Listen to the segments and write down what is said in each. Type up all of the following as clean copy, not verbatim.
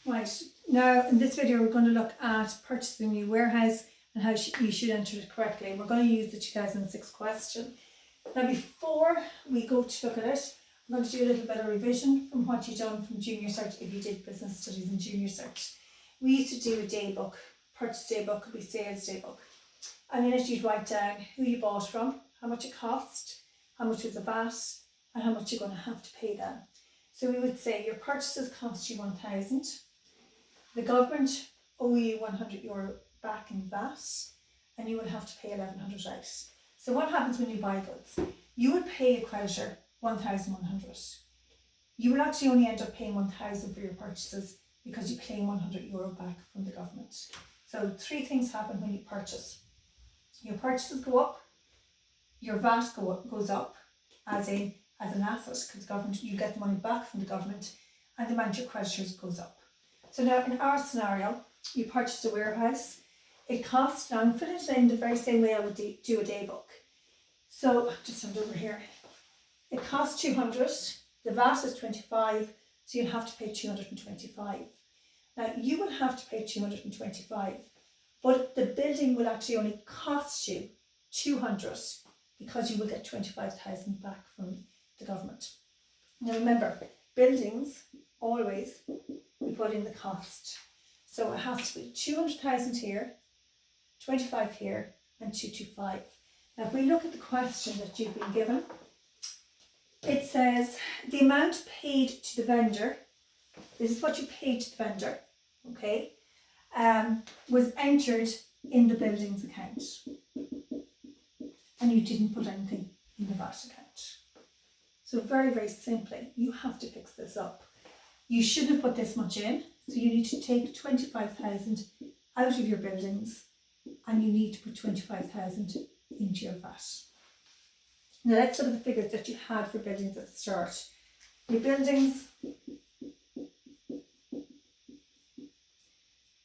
Right, now in this video we're going to look at purchasing a new warehouse and how you should enter it correctly. We're going to use the 2006 question. Now before we go to look at it, I'm going to do a little bit of revision from what you've done from junior cert if you did business studies in junior cert. We used to do a day book, purchase day book, could be sales day book. And in it you'd write down who you bought from, how much it cost, how much was the VAT, and how much you're going to have to pay then. So we would say your purchases cost you 1,000. The government owe you €100 back in VAT, and you will have to pay 1,100 out. So what happens when you buy goods? You would pay a creditor 1,100. You will actually only end up paying 1,000 for your purchases because you claim €100 back from the government. So three things happen when you purchase. Your purchases go up, your VAT goes up as an asset because government, you get the money back from the government, and the amount your creditors goes up. So now in our scenario, you purchase a warehouse. It costs, now I'm filling it in the very same way I would do a day book. So just send it over here. It costs 200, the VAT is 25, so you'll have to pay 225. Now you will have to pay 225, but the building will actually only cost you 200 because you will get 25,000 back from the government. Now remember, buildings always we put in the cost. So it has to be 200,000 here, 25 here, and 225. Now if we look at the question that you've been given, it says the amount paid to the vendor, this is what you paid to the vendor, okay, was entered in the buildings account. And you didn't put anything in the VAT account. So very, very simply, you have to fix this up. You shouldn't have put this much in, so you need to take 25,000 out of your buildings and you need to put 25,000 into your VAT. Now let's look at the figures that you had for buildings at the start. Your buildings,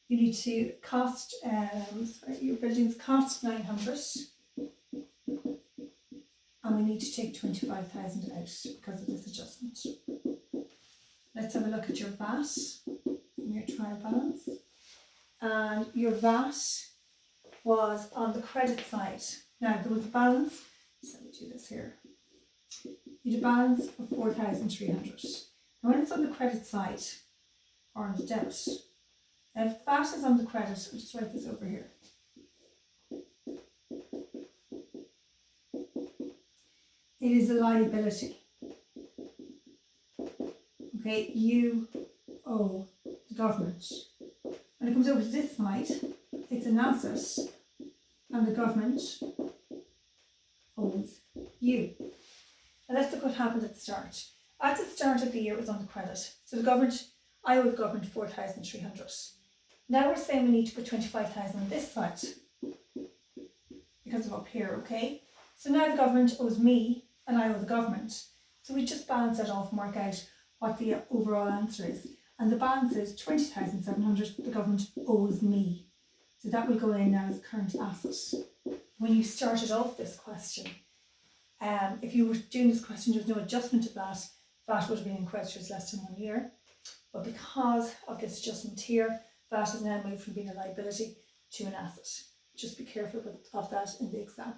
you need to cost, your buildings cost 900 and we need to take 25,000 out because of this adjustment. Let's have a look at your VAT from your trial balance. And your VAT was on the credit side. Now there was a balance, so let me do this here. You had a balance of 4,300. Now when it's on the credit side or on the debit, now if VAT is on the credit, I'll just write this over here. It is a liability. Okay, you owe the government. When it comes over to this side, it's an asset and the government owes you. Now let's look what happened at the start. At the start of the year it was on the credit. So the government, I owe the government 4,300. Now we're saying we need to put 25,000 on this side because of up here, okay? So now the government owes me and I owe the government. So we just balance that off and work out what the overall answer is. And the balance is 20,700 the government owes me. So that will go in now as current asset. When you started off this question, if you were doing this question, there was no adjustment to that, VAT would have been in creditors less than 1 year. But because of this adjustment here, VAT has now moved from being a liability to an asset. Just be careful of that in the exam.